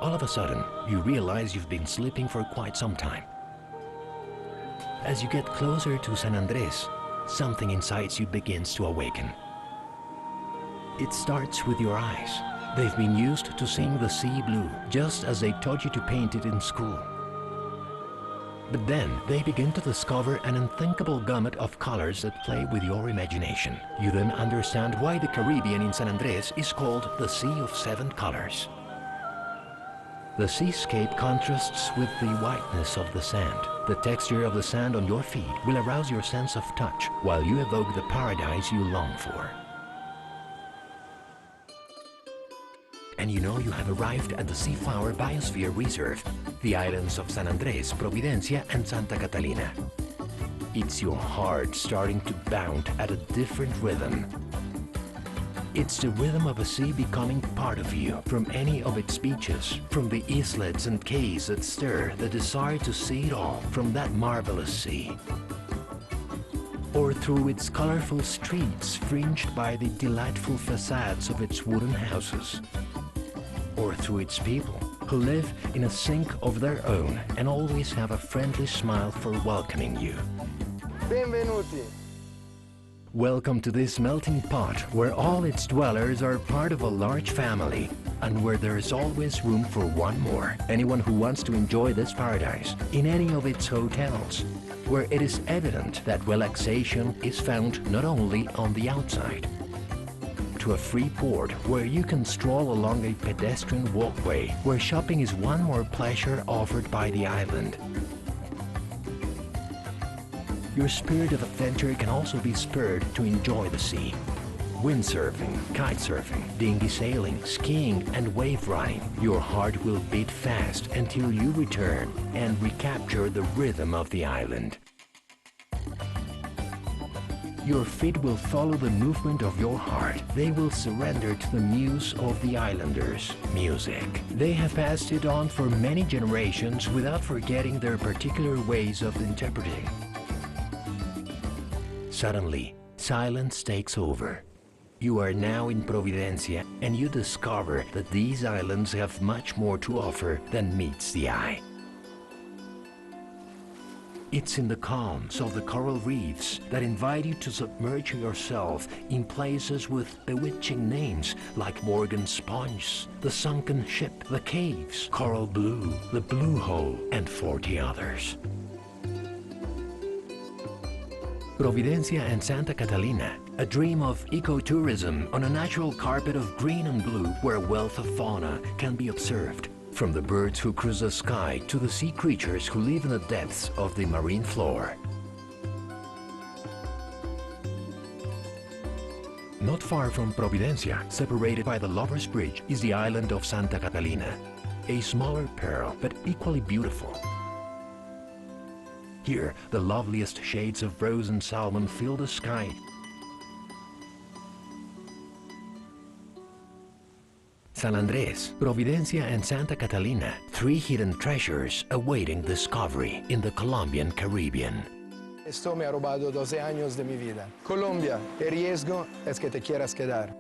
All of a sudden, you realize you've been sleeping for quite some time. As you get closer to San Andres, something inside you begins to awaken. It starts with your eyes. They've been used to seeing the sea blue, just as they taught you to paint it in school. But then, they begin to discover an unthinkable gamut of colors that play with your imagination. You then understand why the Caribbean in San Andres is called the Sea of Seven Colors. The seascape contrasts with the whiteness of the sand. The texture of the sand on your feet will arouse your sense of touch, while you evoke the paradise you long for. And you know you have arrived at the Seaflower Biosphere Reserve, the islands of San Andres, Providencia, and Santa Catalina. It's your heart starting to bound at a different rhythm. It's the rhythm of a sea becoming part of you, from any of its beaches, from the islets and cays that stir the desire to see it all from that marvelous sea. Or through its colorful streets fringed by the delightful facades of its wooden houses. Or through its people, who live in a sink of their own and always have a friendly smile for welcoming you. Benvenuti! Welcome to this melting pot where all its dwellers are part of a large family and where there is always room for one more. Anyone who wants to enjoy this paradise in any of its hotels, where it is evident that relaxation is found not only on the outside. To a free port where you can stroll along a pedestrian walkway, where shopping is one more pleasure offered by the island. Your spirit of adventure can also be spurred to enjoy the sea. Windsurfing, kitesurfing, dinghy sailing, skiing, and wave riding. Your heart will beat fast until you return and recapture the rhythm of the island. Your feet will follow the movement of your heart. They will surrender to the muse of the islanders, music. They have passed it on for many generations without forgetting their particular ways of interpreting. Suddenly, silence takes over. You are now in Providencia and you discover that these islands have much more to offer than meets the eye. It's in the calms of the coral reefs that invite you to submerge yourself in places with bewitching names like Morgan Sponge, the Sunken Ship, the Caves, Coral Blue, the Blue Hole, and 40 others. Providencia and Santa Catalina, a dream of ecotourism on a natural carpet of green and blue where a wealth of fauna can be observed. From the birds who cruise the sky to the sea creatures who live in the depths of the marine floor. Not far from Providencia, separated by the Lover's Bridge, is the island of Santa Catalina, a smaller pearl but equally beautiful. Here, the loveliest shades of rose and salmon fill the sky. San Andres, Providencia, and Santa Catalina, three hidden treasures awaiting discovery in the Colombian Caribbean. Esto me ha robado 12 años de mi vida. Colombia, el riesgo es que te quieras quedar.